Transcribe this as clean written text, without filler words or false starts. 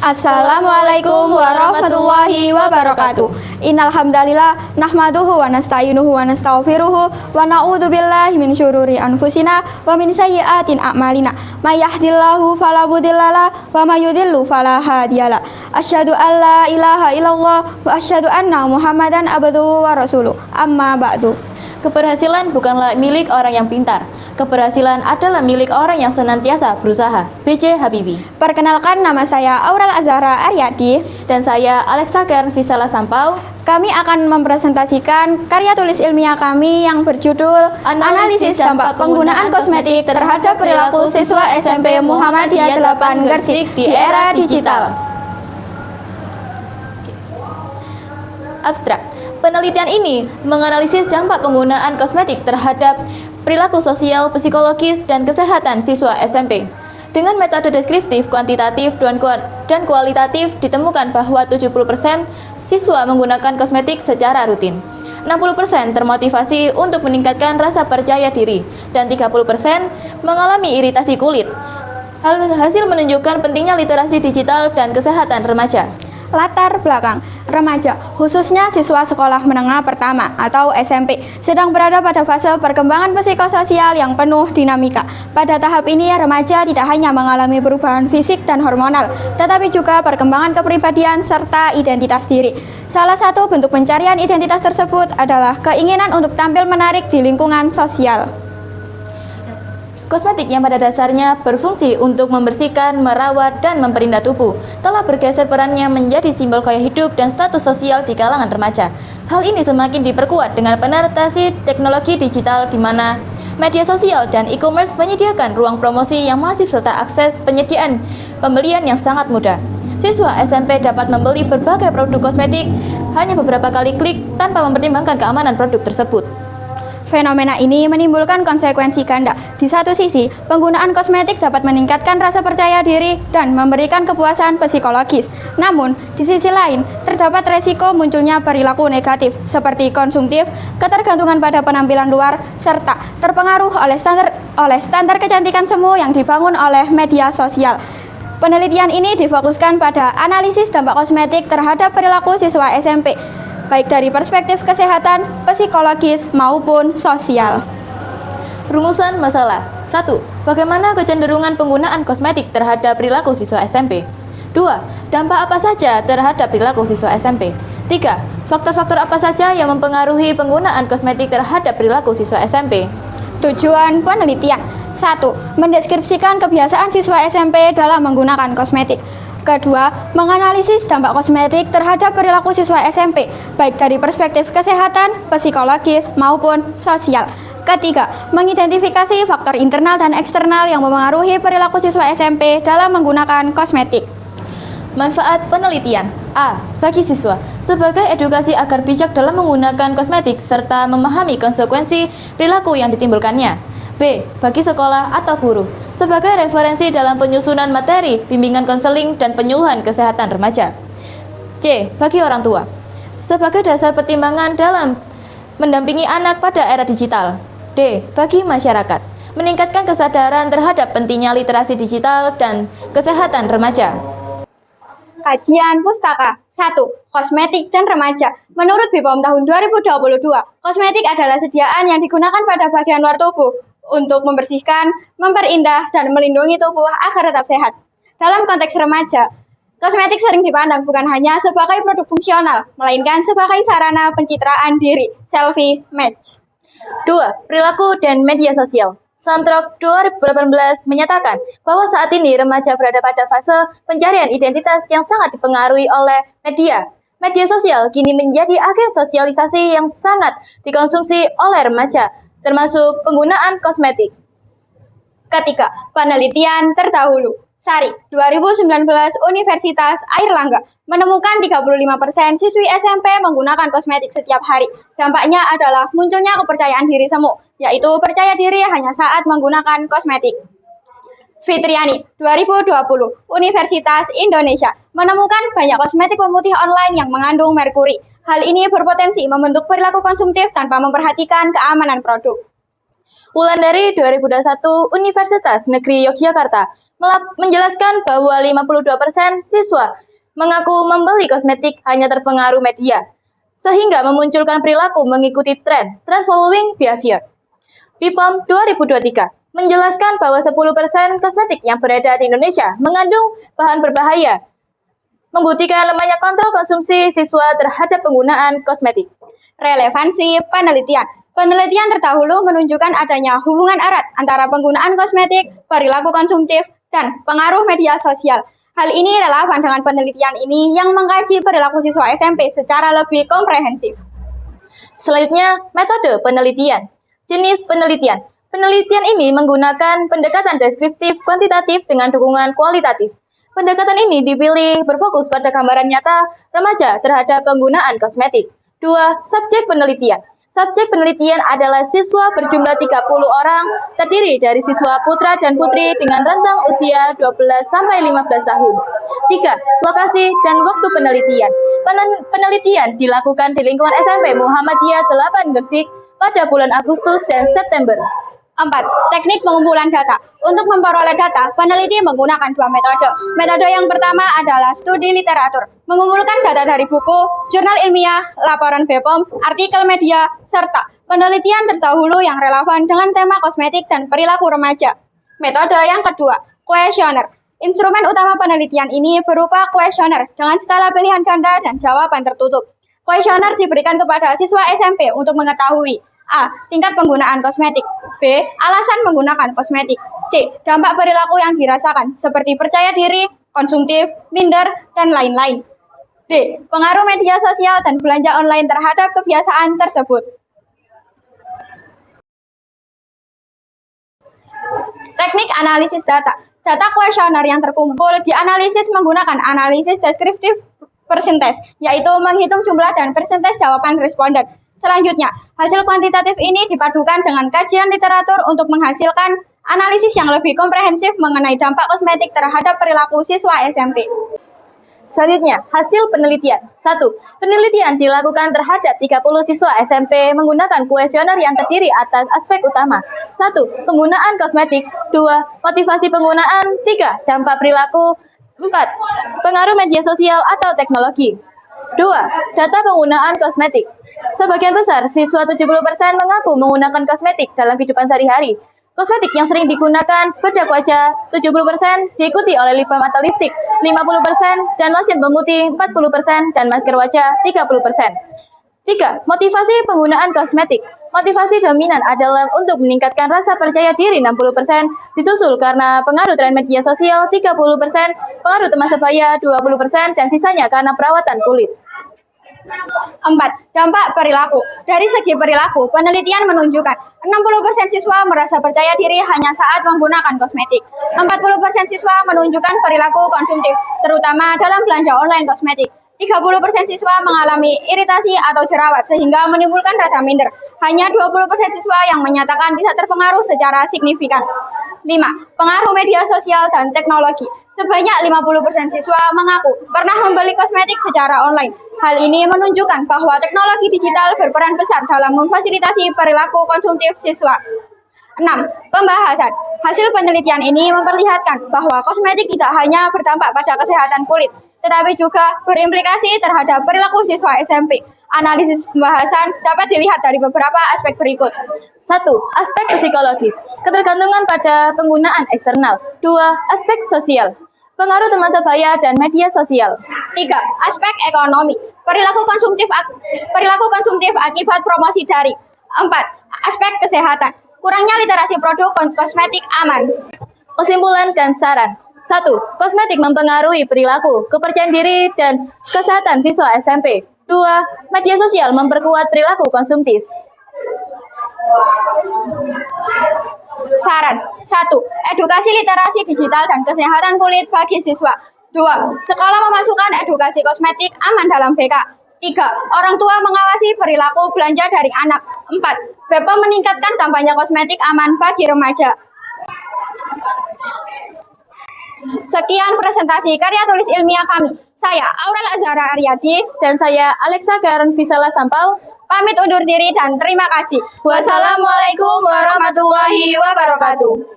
Assalamualaikum warahmatullahi wabarakatuh. Innal hamdalillah nahmaduhu wa nasta'inuhu wa nastaghfiruhu wa na'udzu billahi min syururi anfusina wa min sayyiatin a'malina. May yahdihillahu fala mudhillalah wa may yudhlil fala hadiyalah. Asyhadu an la ilaha illallah wa asyhadu anna Muhammadan abduhu wa rasuluh. Amma ba'du. Keberhasilan bukanlah milik orang yang pintar. Keberhasilan adalah milik orang yang senantiasa berusaha. B.J. Habibie. Perkenalkan, nama saya Aurel Azhara Aryadi. Dan saya Alexa Kern Visala Sampau. Kami akan mempresentasikan karya tulis ilmiah kami yang berjudul Analisis Dampak Penggunaan Kosmetik Terhadap Perilaku Siswa SMP Muhammadiyah 8 Gersik di Era Digital. Abstrak. Penelitian ini menganalisis dampak penggunaan kosmetik terhadap perilaku sosial, psikologis, dan kesehatan siswa SMP. Dengan metode deskriptif, kuantitatif, dan kualitatif ditemukan bahwa 70% siswa menggunakan kosmetik secara rutin. 60% termotivasi untuk meningkatkan rasa percaya diri, dan 30% mengalami iritasi kulit. Hasil menunjukkan pentingnya literasi digital dan kesehatan remaja. Latar belakang remaja, khususnya siswa sekolah menengah pertama atau SMP, sedang berada pada fase perkembangan psikososial yang penuh dinamika. Pada tahap ini, remaja tidak hanya mengalami perubahan fisik dan hormonal, tetapi juga perkembangan kepribadian serta identitas diri. Salah satu bentuk pencarian identitas tersebut adalah keinginan untuk tampil menarik di lingkungan sosial. Kosmetik yang pada dasarnya berfungsi untuk membersihkan, merawat, dan memperindah tubuh telah bergeser perannya menjadi simbol gaya hidup dan status sosial di kalangan remaja. Hal ini semakin diperkuat dengan penetrasi teknologi digital di mana media sosial dan e-commerce menyediakan ruang promosi yang masif serta akses penyediaan pembelian yang sangat mudah. Siswa SMP dapat membeli berbagai produk kosmetik hanya beberapa kali klik tanpa mempertimbangkan keamanan produk tersebut. Fenomena ini menimbulkan konsekuensi ganda. Di satu sisi, penggunaan kosmetik dapat meningkatkan rasa percaya diri dan memberikan kepuasan psikologis. Namun, di sisi lain, terdapat resiko munculnya perilaku negatif seperti konsumtif, ketergantungan pada penampilan luar, serta terpengaruh oleh standar kecantikan semu yang dibangun oleh media sosial. Penelitian ini difokuskan pada analisis dampak kosmetik terhadap perilaku siswa SMP, baik dari perspektif kesehatan, psikologis, maupun sosial. Rumusan masalah. 1. Bagaimana kecenderungan penggunaan kosmetik terhadap perilaku siswa SMP? 2. Dampak apa saja terhadap perilaku siswa SMP? 3. Faktor-faktor apa saja yang mempengaruhi penggunaan kosmetik terhadap perilaku siswa SMP? Tujuan penelitian. 1. Mendeskripsikan kebiasaan siswa SMP dalam menggunakan kosmetik. Kedua, menganalisis dampak kosmetik terhadap perilaku siswa SMP, baik dari perspektif kesehatan, psikologis, maupun sosial. Ketiga, mengidentifikasi faktor internal dan eksternal yang mempengaruhi perilaku siswa SMP dalam menggunakan kosmetik. Manfaat penelitian. A. Bagi siswa, sebagai edukasi agar bijak dalam menggunakan kosmetik serta memahami konsekuensi perilaku yang ditimbulkannya. B. Bagi sekolah atau guru, sebagai referensi dalam penyusunan materi, bimbingan konseling, dan penyuluhan kesehatan remaja. C. Bagi orang tua, sebagai dasar pertimbangan dalam mendampingi anak pada era digital. D. Bagi masyarakat, meningkatkan kesadaran terhadap pentingnya literasi digital dan kesehatan remaja. Kajian Pustaka. 1. Kosmetik dan remaja. Menurut BPOM tahun 2022, kosmetik adalah sediaan yang digunakan pada bagian luar tubuh untuk membersihkan, memperindah, dan melindungi tubuh agar tetap sehat. Dalam konteks remaja, kosmetik sering dipandang bukan hanya sebagai produk fungsional, melainkan sebagai sarana pencitraan diri, selfie match. 2. Perilaku dan media sosial. Samtrok 2018 menyatakan bahwa saat ini remaja berada pada fase pencarian identitas yang sangat dipengaruhi oleh media. Media sosial kini menjadi agen sosialisasi yang sangat dikonsumsi oleh remaja, termasuk penggunaan kosmetik. Ketiga, penelitian terdahulu. Sari, 2019 Universitas Airlangga menemukan 35% siswi SMP menggunakan kosmetik setiap hari. Dampaknya adalah munculnya kepercayaan diri semu, yaitu percaya diri hanya saat menggunakan kosmetik. Fitriani, 2020 Universitas Indonesia menemukan banyak kosmetik pemutih online yang mengandung merkuri. Hal ini berpotensi membentuk perilaku konsumtif tanpa memperhatikan keamanan produk. Wulandari 2021 Universitas Negeri Yogyakarta menjelaskan bahwa 52% siswa mengaku membeli kosmetik hanya terpengaruh media, sehingga memunculkan perilaku mengikuti trend following behavior. BPOM 2023 menjelaskan bahwa 10% kosmetik yang beredar di Indonesia mengandung bahan berbahaya, membuktikan lemahnya kontrol konsumsi siswa terhadap penggunaan kosmetik. Relevansi penelitian. Penelitian terdahulu menunjukkan adanya hubungan erat antara penggunaan kosmetik, perilaku konsumtif, dan pengaruh media sosial. Hal ini relevan dengan penelitian ini yang mengkaji perilaku siswa SMP secara lebih komprehensif. Selanjutnya, metode penelitian. Jenis penelitian. Penelitian ini menggunakan pendekatan deskriptif kuantitatif dengan dukungan kualitatif. Pendekatan ini dipilih berfokus pada gambaran nyata remaja terhadap penggunaan kosmetik. 2. Subjek penelitian. Subjek penelitian adalah siswa berjumlah 30 orang, terdiri dari siswa putra dan putri dengan rentang usia 12-15 tahun. 3. Lokasi dan waktu penelitian. Penelitian dilakukan di lingkungan SMP Muhammadiyah 8 Gresik pada bulan Agustus dan September. 4. Teknik pengumpulan data. Untuk memperoleh data, peneliti menggunakan dua metode. Metode yang pertama adalah studi literatur, mengumpulkan data dari buku, jurnal ilmiah, laporan BPOM, artikel media, serta penelitian terdahulu yang relevan dengan tema kosmetik dan perilaku remaja. Metode yang kedua, kuesioner. Instrumen utama penelitian ini berupa kuesioner dengan skala pilihan ganda dan jawaban tertutup. Kuesioner diberikan kepada siswa SMP untuk mengetahui A. Tingkat penggunaan kosmetik. B. Alasan menggunakan kosmetik. C. Dampak perilaku yang dirasakan seperti percaya diri, konsumtif, minder, dan lain-lain. D. Pengaruh media sosial dan belanja online terhadap kebiasaan tersebut. Teknik analisis data. Data kuesioner yang terkumpul dianalisis menggunakan analisis deskriptif persentase, yaitu menghitung jumlah dan persentase jawaban responden. Selanjutnya, hasil kuantitatif ini dipadukan dengan kajian literatur untuk menghasilkan analisis yang lebih komprehensif mengenai dampak kosmetik terhadap perilaku siswa SMP. Selanjutnya, hasil penelitian. 1. Penelitian dilakukan terhadap 30 siswa SMP menggunakan kuesioner yang terdiri atas aspek utama. 1. Penggunaan kosmetik. 2. Motivasi penggunaan. 3. Dampak perilaku. 4. Pengaruh media sosial atau teknologi. 2. Data penggunaan kosmetik. Sebagian besar siswa 70% mengaku menggunakan kosmetik dalam kehidupan sehari-hari. Kosmetik yang sering digunakan bedak wajah 70%, diikuti oleh lip balm atau lipstick 50%, dan lotion pemutih 40%, dan masker wajah 30%. 3. Motivasi penggunaan kosmetik. Motivasi dominan adalah untuk meningkatkan rasa percaya diri 60%, disusul karena pengaruh tren media sosial 30%, pengaruh teman sebaya 20%, dan sisanya karena perawatan kulit. 4. Dampak perilaku. Dari segi perilaku, penelitian menunjukkan 60% siswa merasa percaya diri hanya saat menggunakan kosmetik. 40% siswa menunjukkan perilaku konsumtif, terutama dalam belanja online kosmetik. 30% siswa mengalami iritasi atau jerawat sehingga menimbulkan rasa minder. Hanya 20% siswa yang menyatakan tidak terpengaruh secara signifikan. 5. Pengaruh media sosial dan teknologi. Sebanyak 50% siswa mengaku pernah membeli kosmetik secara online. Hal ini menunjukkan bahwa teknologi digital berperan besar dalam memfasilitasi perilaku konsumtif siswa. 6. Pembahasan. Hasil penelitian ini memperlihatkan bahwa kosmetik tidak hanya berdampak pada kesehatan kulit, tetapi juga berimplikasi terhadap perilaku siswa SMP. Analisis pembahasan dapat dilihat dari beberapa aspek berikut. 1. Aspek psikologis. Ketergantungan pada penggunaan eksternal. 2. Aspek sosial. Pengaruh teman sebaya dan media sosial. 3. Aspek ekonomi. Perilaku konsumtif akibat promosi daring. 4. Aspek kesehatan. Kurangnya literasi produk kosmetik aman. Kesimpulan dan saran. 1. Kosmetik mempengaruhi perilaku, kepercayaan diri, dan kesehatan siswa SMP. 2. Media sosial memperkuat perilaku konsumtif. Saran. 1. Edukasi literasi digital dan kesehatan kulit bagi siswa. 2. Sekolah memasukkan edukasi kosmetik aman dalam BK. 3. Orang tua mengawasi perilaku belanja dari anak. 4. BPOM meningkatkan kampanye kosmetik aman bagi remaja. Sekian presentasi karya tulis ilmiah kami. Saya Aurel Azhara Aryadi Dan saya Alexa Karen Visala Sampau. Pamit undur diri dan terima kasih. Wassalamualaikum warahmatullahi wabarakatuh.